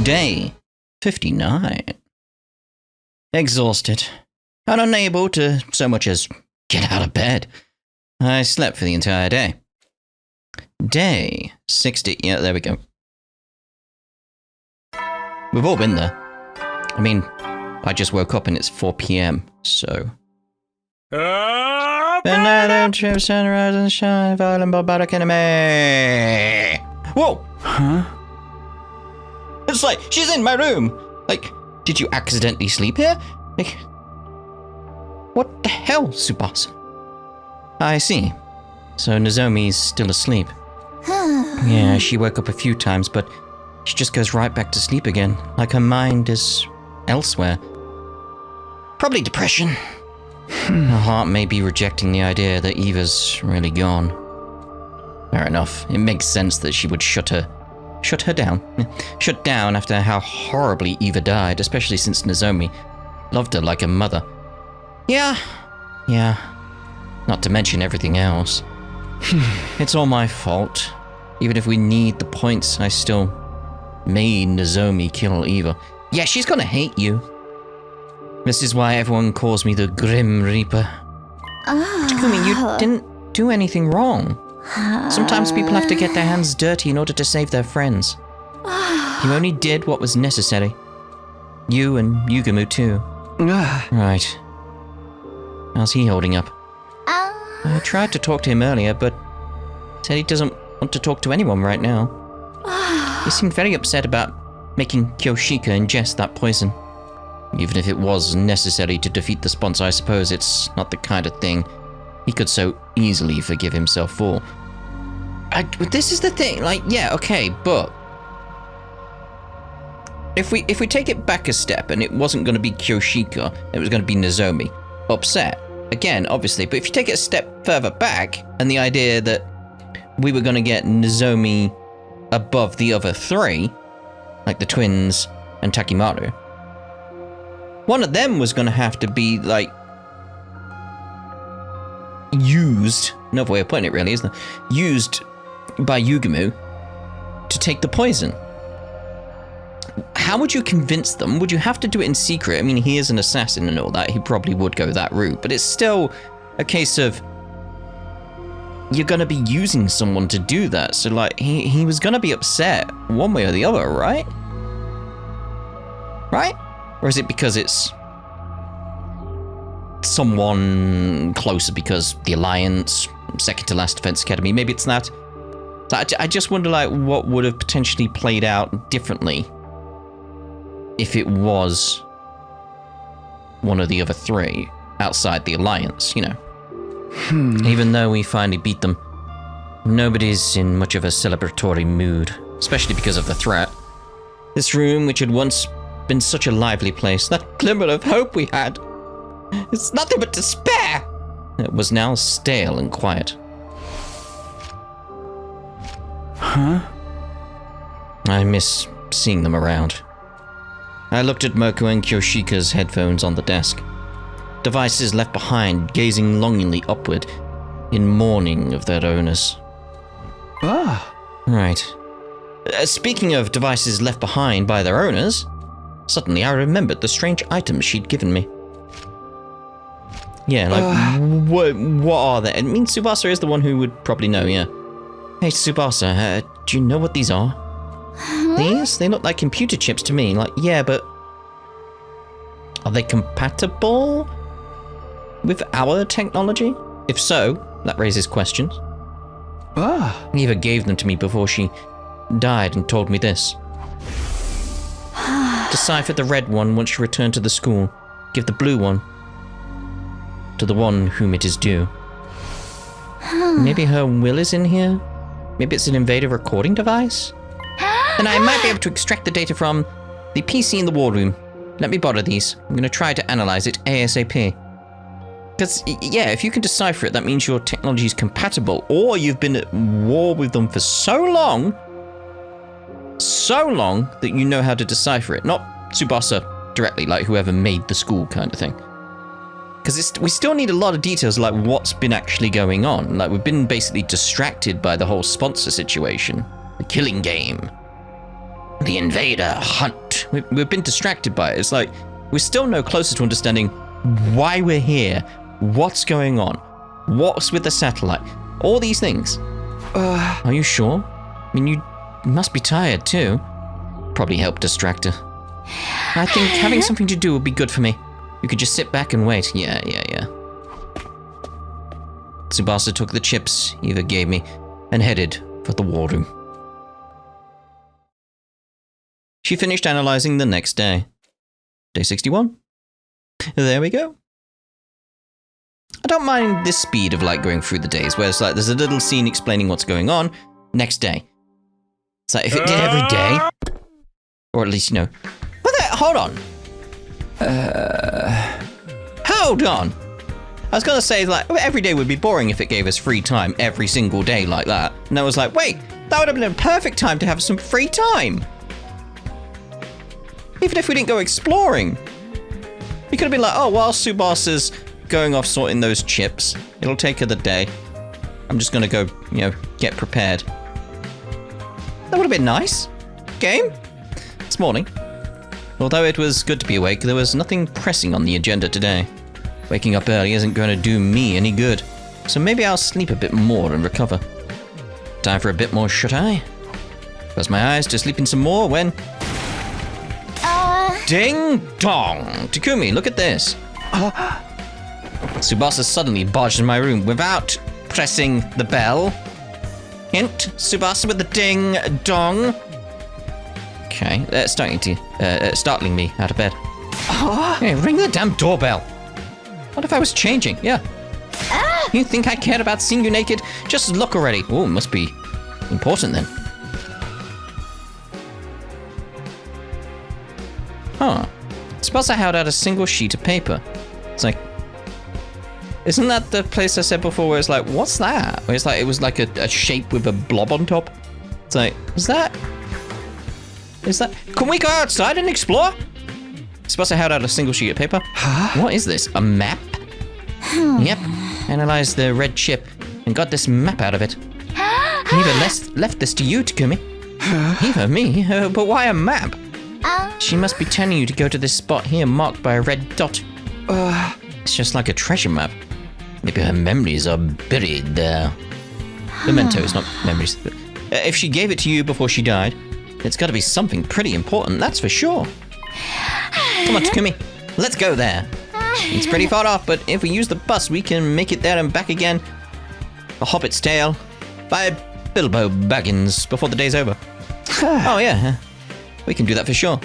Day 59. Exhausted and unable to so much as get out of bed, I slept for the entire day. Day 60. Yeah, there we go. We've all been there. I mean, I just woke up and it's 4 p.m., so... Banana trip, sunrise and shine, violent barbaric enemy. Whoa! Huh? It's like, she's in my room! Like, did you accidentally sleep here? Like, what the hell, Tsubasa? I see. So Nozomi's still asleep. Yeah, she woke up a few times, but she just goes right back to sleep again, like her mind is elsewhere. Probably depression. Her heart may be rejecting the idea that Eva's really gone. Fair enough. It makes sense that she would shut down. Shut down after how horribly Eva died, especially since Nozomi loved her like a mother. Yeah. Not to mention everything else. It's all my fault. Even if we need the points, I still made Nozomi kill Eva. Yeah, she's gonna hate you. This is why everyone calls me the Grim Reaper. Takumi, you didn't do anything wrong. Sometimes people have to get their hands dirty in order to save their friends. You only did what was necessary. You and Yugumu too. Right. How's he holding up? I tried to talk to him earlier, but said he doesn't want to talk to anyone right now. He seemed very upset about making Kyoshika ingest that poison. Even if it was necessary to defeat the sponsor, I suppose it's not the kind of thing he could so easily forgive himself for. This is the thing, like, yeah, okay, but if we take it back a step and it wasn't going to be Kyoshika, it was going to be Nozomi, upset. Again, obviously, but if you take it a step further back and the idea that we were going to get Nozomi above the other three, like the twins and Takimaru, one of them was going to have to be, like, used, another way of putting it really, isn't it? Used by Yugumu to take the poison. How would you convince them? Would you have to do it in secret? I mean, he is an assassin and all that. He probably would go that route, but it's still a case of you're going to be using someone to do that. So, like, he was going to be upset one way or the other, right? Right? Or is it because it's someone closer because the Alliance, second to last Defense Academy, maybe it's that. I just wonder, like, what would have potentially played out differently if it was one of the other three outside the Alliance, you know. Even though we finally beat them, nobody's in much of a celebratory mood, especially because of the threat. This room, which had once been such a lively place, that glimmer of hope we had, it's nothing but despair. It was now stale and quiet. Huh? I miss seeing them around. I looked at Moko and Kyoshika's headphones on the desk. Devices left behind, gazing longingly upward, in mourning of their owners. Right. Speaking of devices left behind by their owners, suddenly I remembered the strange items she'd given me. Yeah, like, what are they? I mean, Tsubasa is the one who would probably know, yeah. Hey, Tsubasa, do you know what these are? These? They look like computer chips to me. Like, yeah, but are they compatible with our technology? If so, that raises questions. Eva gave them to me before she died and told me this. Decipher the red one once you return to the school. Give the blue one to the one whom it is due. Maybe her will is in here? Maybe it's an invader recording device? Then I might be able to extract the data from the PC in the war room. Let me borrow these. I'm going to try to analyze it ASAP. Because, yeah, if you can decipher it, that means your technology is compatible, or you've been at war with them for so long that you know how to decipher it. Not Tsubasa directly, like whoever made the school kind of thing. Because we still need a lot of details, like what's been actually going on. Like, we've been basically distracted by the whole sponsor situation. The killing game. The invader hunt. We've been distracted by it. It's like we're still no closer to understanding why we're here, what's going on, what's with the satellite, all these things. Are you sure? I mean, you must be tired too. Probably help distract her. I think having something to do would be good for me. You could just sit back and wait. Yeah. Tsubasa took the chips Eva gave me and headed for the war room. She finished analyzing the next day. Day 61. There we go. I don't mind this speed of like going through the days, where it's like there's a little scene explaining what's going on. Next day. It's like if it did every day, or at least, you know. Hold on. Hold on. I was gonna say like every day would be boring if it gave us free time every single day like that. And I was like, wait, that would have been a perfect time to have some free time. Even if we didn't go exploring. We could have been like, oh, while Tsubasa's going off sorting those chips, it'll take her the day. I'm just gonna go, you know, get prepared. That would have been nice. Game? This morning. Although it was good to be awake, there was nothing pressing on the agenda today. Waking up early isn't going to do me any good, so maybe I'll sleep a bit more and recover. Time for a bit more shut-eye. Close my eyes to sleeping some more when... Ding dong! Takumi, look at this. Tsubasa suddenly barged in my room without pressing the bell. Hint, Tsubasa with the ding dong. Okay, startling me out of bed. Hey, ring the damn doorbell. What if I was changing? Yeah. You think I cared about seeing you naked? Just look already. Oh, must be important then. Huh. Tsubasa held out a single sheet of paper. It's like, isn't that the place I said before where it's like, what's that? Where it's like, it was like a shape with a blob on top. It's like, is that? Can we go outside and explore? Tsubasa held out a single sheet of paper. Huh? What is this? A map? Yep. Analyzed the red chip and got this map out of it. Eva left this to you, Takumi. Eva, me? But why a map? She must be telling you to go to this spot here marked by a red dot. It's just like a treasure map. Maybe her memories are buried there. Mementos, not memories. If she gave it to you before she died, it's got to be something pretty important, that's for sure. Come on, Takumi. Let's go there. It's pretty far off, but if we use the bus, we can make it there and back again. A Hobbit's Tale by Bilbo Baggins before the day's over. Oh, yeah. We can do that for sure.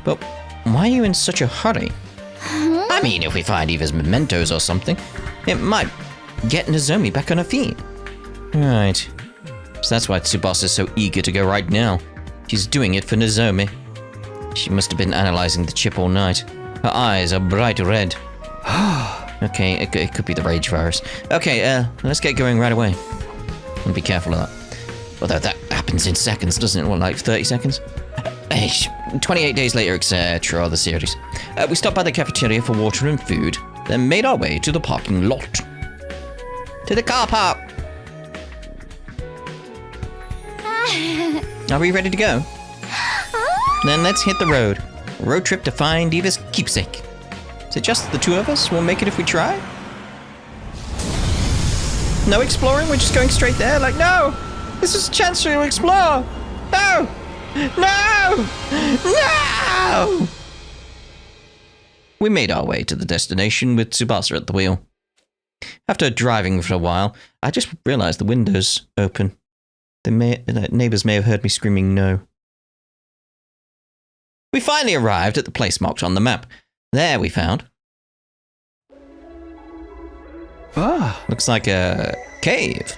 But why are you in such a hurry? I mean, if we find Eva's mementos or something, it might get Nozomi back on her feet. Right. So that's why Tsubasa's so eager to go right now. She's doing it for Nozomi. She must have been analyzing the chip all night. Her eyes are bright red. Okay, it could be the rage virus. Okay, let's get going right away. And be careful of that. Although that happens in seconds, doesn't it? What, like 30 seconds? 28 days later, etc. The series. We stopped by the cafeteria for water and food, then made our way to the parking lot. To the car park! Are we ready to go? Then let's hit the road. A road trip to find Eva's keepsake. Is it just the two of us? We'll make it if we try? No exploring? We're just going straight there? Like, no! This is a chance to explore! No! No! No! We made our way to the destination with Tsubasa at the wheel. After driving for a while, I just realized the window's open. The neighbors may have heard me screaming no. We finally arrived at the place marked on the map. There we found... looks like a cave.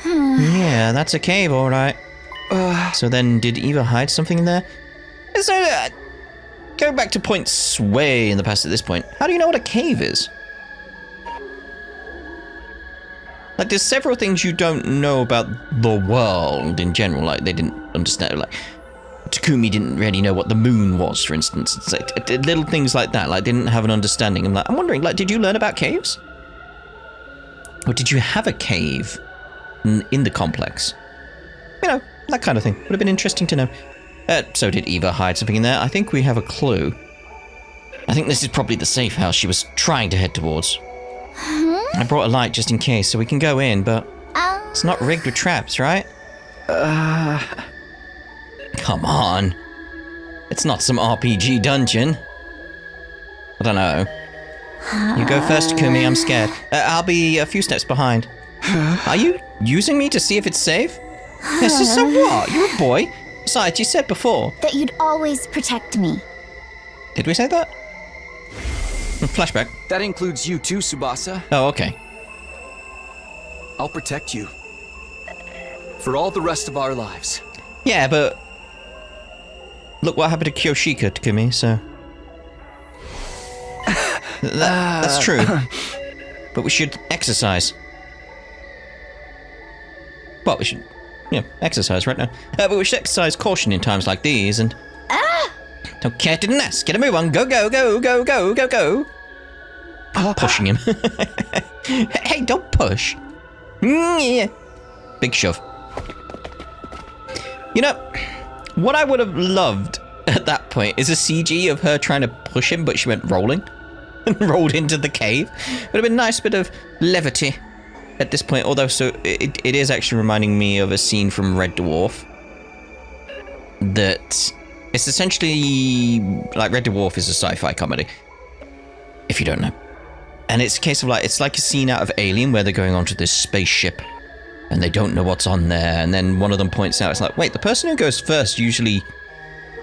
Yeah, that's a cave, all right. So then, did Eva hide something in there? So, going back to points way in the past at this point, how do you know what a cave is? Like, there's several things you don't know about the world in general. Like, they didn't understand, like, Takumi didn't really know what the moon was, for instance. It's like, little things like that, like, didn't have an understanding. And like, I'm wondering, like, did you learn about caves? Or did you have a cave in the complex? You know, that kind of thing. Would have been interesting to know. So did Eva hide something in there? I think we have a clue. I think this is probably the safe house she was trying to head towards. I brought a light just in case so we can go in, but it's not rigged with traps, right? Come on. It's not some RPG dungeon. I don't know. You go first, Takumi, I'm scared. I'll be a few steps behind. Are you using me to see if it's safe? Yes, so what? You're a boy. Besides, you said before that you'd always protect me. Did we say that? Flashback. That includes you too, Tsubasa. Oh, okay. I'll protect you. For all the rest of our lives. Yeah, but... look what happened to Kyoshika, Takumi, so... that's true. But we should exercise. Well, we should... yeah, exercise right now. But we should exercise caution in times like these, and... don't care to nest. Get a move on. Go, go, go, go, go, go, go. Pushing him. Hey, don't push. Big shove. You know, what I would have loved at that point is a CG of her trying to push him, but she went rolling and rolled into the cave. Would have been a nice bit of levity at this point, although it is actually reminding me of a scene from Red Dwarf. That it's essentially like Red Dwarf is a sci-fi comedy, if you don't know. And it's a case of like, it's like a scene out of Alien where they're going onto this spaceship and they don't know what's on there, and then one of them points out, it's like, wait, the person who goes first usually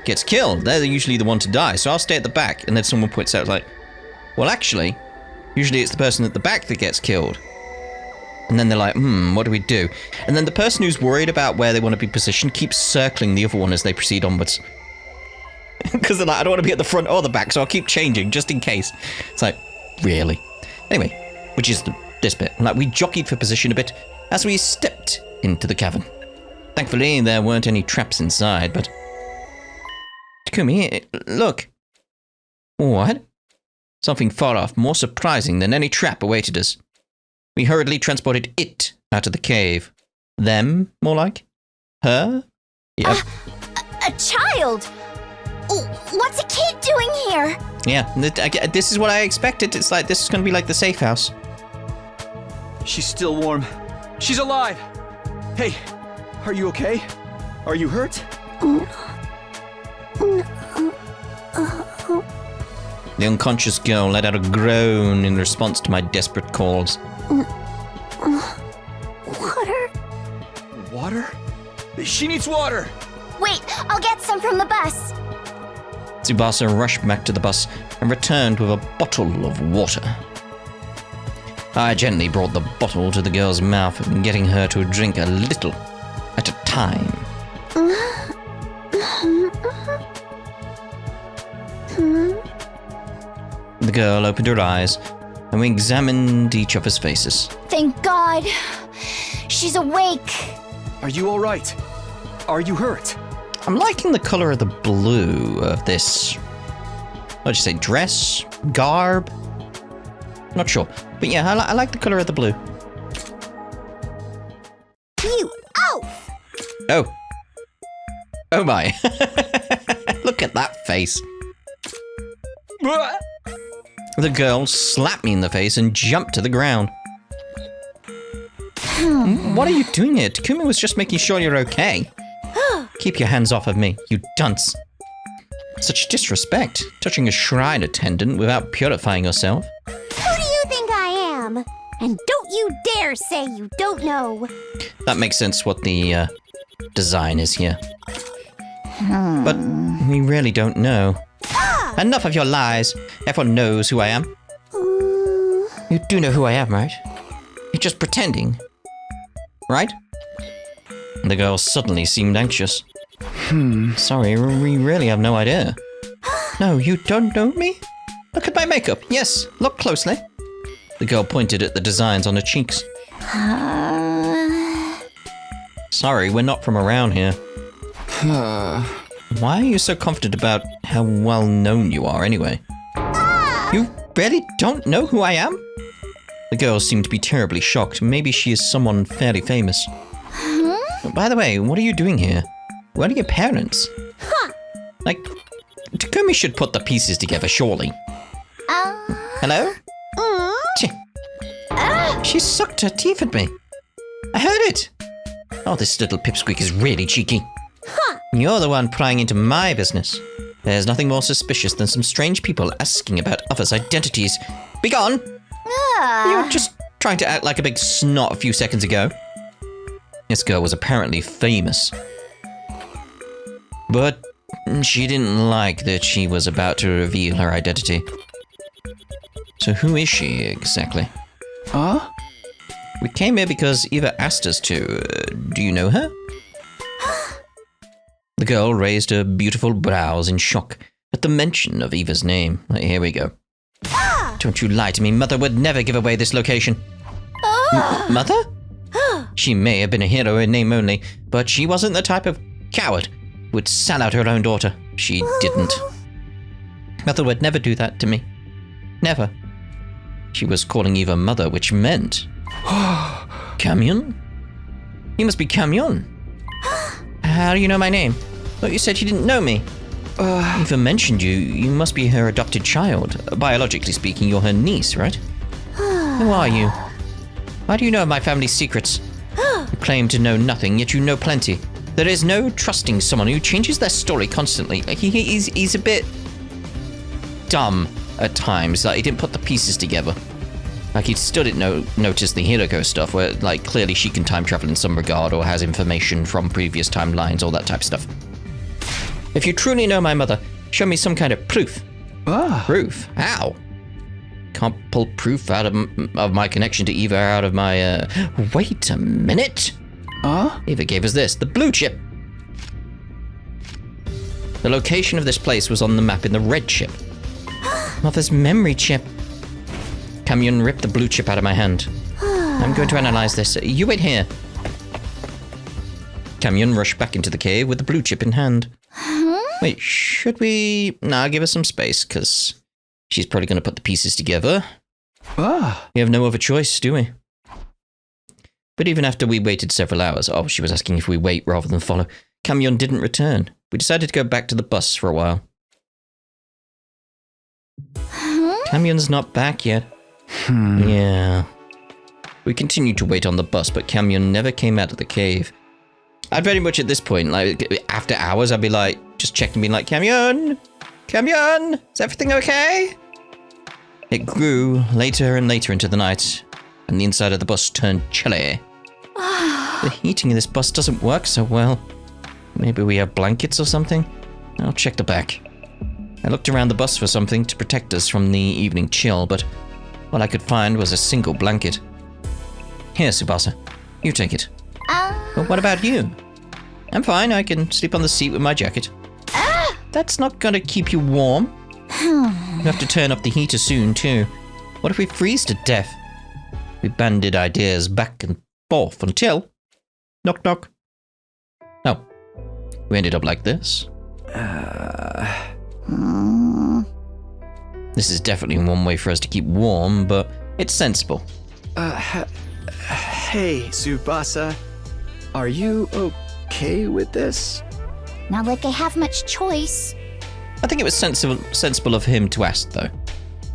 gets killed. They're usually the one to die, so I'll stay at the back. And then someone points out, like, well, actually, usually it's the person at the back that gets killed. And then they're like, what do we do? And then the person who's worried about where they want to be positioned keeps circling the other one as they proceed onwards. Because they're like, I don't want to be at the front or the back, so I'll keep changing just in case. It's like, really? Anyway, which is this bit. Like, we jockeyed for position a bit as we stepped into the cavern. Thankfully, there weren't any traps inside, but... Takumi, look. What? Something far off, more surprising than any trap awaited us. We hurriedly transported it out of the cave. Them, more like? Her? Yep. A child? What's a kid doing here? Yeah, this is what I expected. It's like, this is going to be like the safe house. She's still warm. She's alive! Hey, are you okay? Are you hurt? The unconscious girl let out a groan in response to my desperate calls. Water? Water? She needs water! Wait, I'll get some from the bus. Tsubasa rushed back to the bus and returned with a bottle of water. I gently brought the bottle to the girl's mouth, getting her to drink a little at a time. The girl opened her eyes, and we examined each other's faces. Thank God. She's awake. Are you all right? Are you hurt? I'm liking the color of the blue of this, what'd you say, dress? Garb? Not sure. But yeah, I like the color of the blue. You oaf! Oh. Oh my. Look at that face. The girl slapped me in the face and jumped to the ground. What are you doing here? Takumi was just making sure you're okay. Keep your hands off of me, you dunce. Such disrespect, touching a shrine attendant without purifying yourself. Who do you think I am? And don't you dare say you don't know. That makes sense what the design is here. But we really don't know. Enough of your lies. Everyone knows who I am. You do know who I am, right? You're just pretending. Right? The girl suddenly seemed anxious. Sorry, we really have no idea. No, you don't know me? Look at my makeup. Yes, look closely. The girl pointed at the designs on her cheeks. Sorry, we're not from around here. Why are you so confident about how well known you are anyway? You really don't know who I am? The girl seemed to be terribly shocked. Maybe she is someone fairly famous. By the way, what are you doing here? Where are your parents? Like, Takumi should put the pieces together, surely. Hello? She sucked her teeth at me. I heard it. Oh, this little pipsqueak is really cheeky. You're the one prying into my business. There's nothing more suspicious than some strange people asking about others' identities. Be gone! You were just trying to act like a big snot a few seconds ago. This girl was apparently famous. But she didn't like that she was about to reveal her identity. So who is she exactly? Huh? We came here because Eva asked us to. Do you know her? The girl raised her beautiful brows in shock at the mention of Eva's name. Here we go. Don't you lie to me. Mother would never give away this location. Mother? She may have been a hero in name only, but she wasn't the type of coward who would sell out her own daughter. She didn't. Mother would never do that to me. Never. She was calling Eva mother, which meant... Kamyuhn? You must be Kamyuhn. How do you know my name? Thought you said you didn't know me. Eva mentioned you. You must be her adopted child. Biologically speaking, you're her niece, right? Who are you? Why do you know my family's secrets? You claim to know nothing, yet you know plenty. There is no trusting someone who changes their story constantly. He's a bit dumb at times. Like, he didn't put the pieces together. Like, he still didn't notice the Hiroko stuff, where, like, clearly she can time travel in some regard or has information from previous timelines, all that type of stuff. If you truly know my mother, show me some kind of proof. Proof? How? Can't pull proof out of my connection to Eva out of my, Wait a minute. Eva gave us this, the blue chip. The location of this place was on the map in the red chip. Mother's memory chip. Kamyuhn ripped the blue chip out of my hand. I'm going to analyze this. You wait here. Kamyuhn rushed back into the cave with the blue chip in hand. Wait, should we... Nah, give her some space, because she's probably going to put the pieces together. We have no other choice, do we? But even after we waited several hours... Oh, she was asking if we wait rather than follow. Kamyuhn didn't return. We decided to go back to the bus for a while. Kamyuhn's not back yet. Yeah. We continued to wait on the bus, but Kamyuhn never came out of the cave. I'd very much at this point, like, after hours, I'd be like, just checking, being like, Kamyuhn? Kamyuhn? Is everything okay? It grew later and later into the night, and the inside of the bus turned chilly. The heating in this bus doesn't work so well. Maybe we have blankets or something? I'll check the back. I looked around the bus for something to protect us from the evening chill, but all I could find was a single blanket. Here, Tsubasa. You take it. But what about you? I'm fine. I can sleep on the seat with my jacket. That's not gonna keep you warm. You have to turn up the heater soon, too. What if we freeze to death? We bandied ideas back and forth until... Knock, knock. Oh. We ended up like this. This is definitely one way for us to keep warm, but it's sensible. Hey, Tsubasa. Are you okay with this? Not like I have much choice. I think it was sensible of him to ask, though.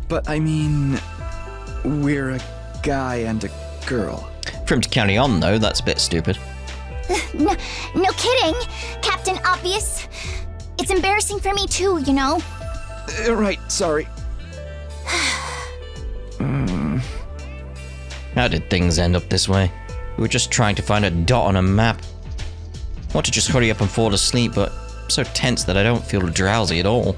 But I mean, we're a guy and a girl. For him to carry on, though, that's a bit stupid. No kidding, Captain Obvious. It's embarrassing for me too, you know. Right, sorry. How did things end up this way? We were just trying to find a dot on a map. I want to just hurry up and fall asleep, but I'm so tense that I don't feel drowsy at all.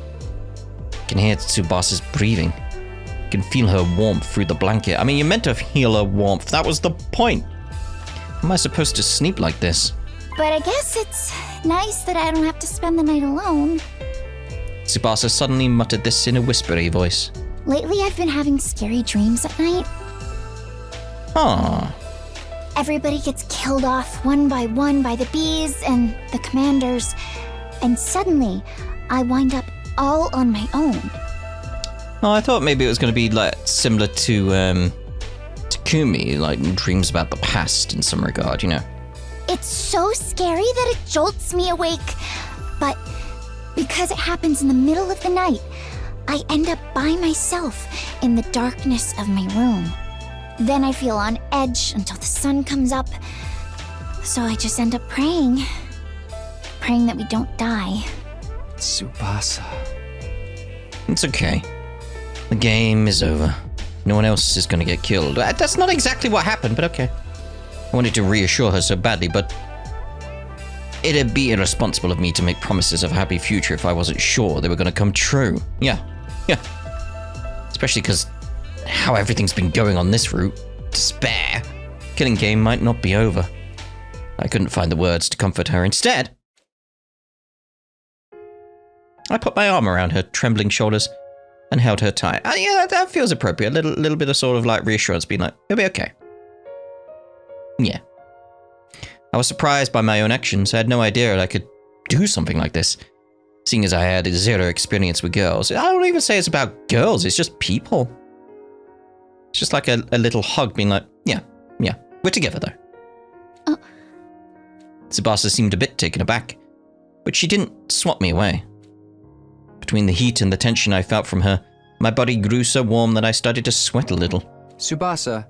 I can hear Tsubasa's breathing. I can feel her warmth through the blanket. I mean, you're meant to feel her warmth. That was the point. How am I supposed to sleep like this? But I guess it's nice that I don't have to spend the night alone. Tsubasa suddenly muttered this in a whispery voice. Lately, I've been having scary dreams at night. Aww. Everybody gets killed off one by the bees and the commanders, and suddenly, I wind up all on my own. Oh, I thought maybe it was going to be like similar to Takumi, like dreams about the past in some regard, you know. It's so scary that it jolts me awake, but Because it happens in the middle of the night, I end up by myself in the darkness of my room. Then I feel on edge until the sun comes up. So I just end up praying that we don't die. Tsubasa. It's okay. The game is over. No one else is going to get killed. That's not exactly what happened, but okay. I wanted to reassure her so badly, but it'd be irresponsible of me to make promises of a happy future if I wasn't sure they were going to come true. Yeah. Especially because how everything's been going on this route. Despair. Killing game might not be over. I couldn't find the words to comfort her. Instead, I put my arm around her trembling shoulders and held her tight. Yeah, that feels appropriate. A little bit of sort of like reassurance, being like, it'll be okay. Yeah. I was surprised by my own actions. I had no idea that I could do something like this, seeing as I had zero experience with girls. I don't even say it's about girls, it's just people. It's just like a little hug being like, yeah, we're together though. Tsubasa seemed a bit taken aback, but she didn't swat me away. Between the heat and the tension I felt from her, my body grew so warm that I started to sweat a little. Tsubasa,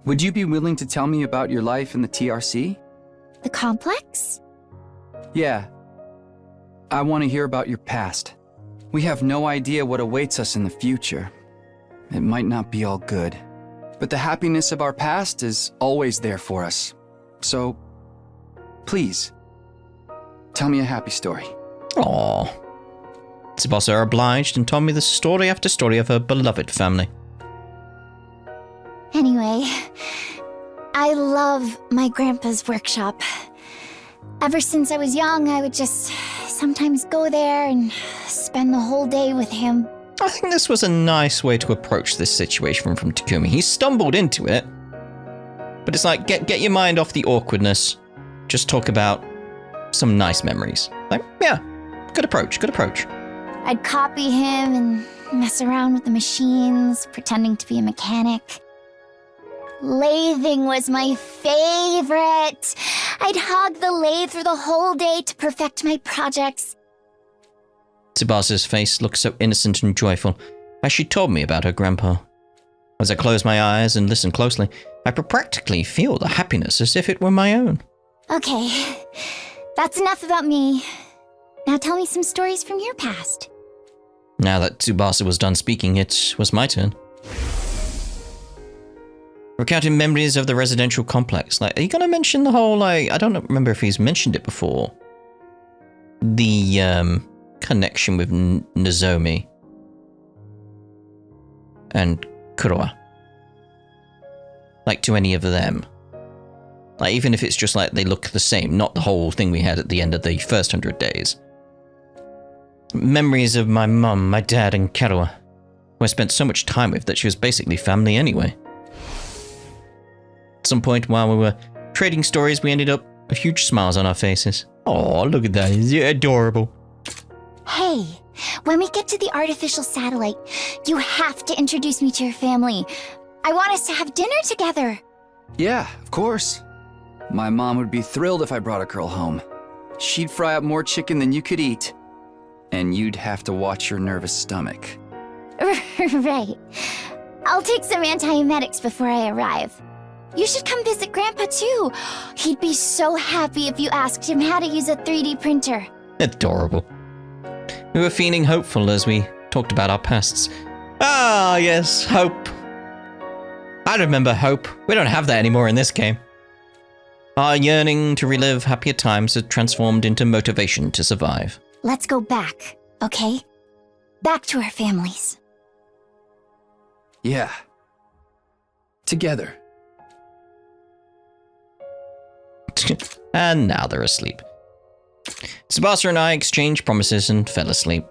would you be willing to tell me about your life in the TRC? The complex? Yeah. I want to hear about your past. We have no idea what awaits us in the future. It might not be all good, but the happiness of our past is always there for us. So, please, tell me a happy story. Aww. Tsubasa obliged and told me the story after story of her beloved family. Anyway, I love my grandpa's workshop. Ever since I was young, I would just sometimes go there and spend the whole day with him. I think this was a nice way to approach this situation from Takumi. He stumbled into it, but it's like, get your mind off the awkwardness. Just talk about some nice memories. Like, yeah, good approach. I'd copy him and mess around with the machines, pretending to be a mechanic. Lathing was my favorite. I'd hog the lathe for the whole day to perfect my projects. Tsubasa's face looked so innocent and joyful as she told me about her grandpa. As I closed my eyes and listened closely, I could practically feel the happiness as if it were my own. Okay, that's enough about me. Now tell me some stories from your past. Now that Tsubasa was done speaking, it was my turn. Recounting memories of the residential complex. Like, are you gonna mention the whole, like, I don't remember if he's mentioned it before. The, connection with Nozomi and Kuroa. Like, to any of them. Like, even if it's just like they look the same, not the whole thing we had at the end of the first 100 days. Memories of my mum, my dad, and Kuroa, who I spent so much time with that she was basically family anyway. At some point while we were trading stories, we ended up with huge smiles on our faces. Oh, look at that, is it adorable? Hey, when we get to the artificial satellite, you have to introduce me to your family. I want us to have dinner together. Yeah, of course. My mom would be thrilled if I brought a girl home. She'd fry up more chicken than you could eat. And you'd have to watch your nervous stomach. Right. I'll take some antiemetics before I arrive. You should come visit Grandpa too. He'd be so happy if you asked him how to use a 3D printer. Adorable. We were feeling hopeful as we talked about our pasts. Ah, yes, hope. I remember hope. We don't have that anymore in this game. Our yearning to relive happier times had transformed into motivation to survive. Let's go back, okay? Back to our families. Yeah. Together. And now they're asleep. Tsubasa and I exchanged promises and fell asleep.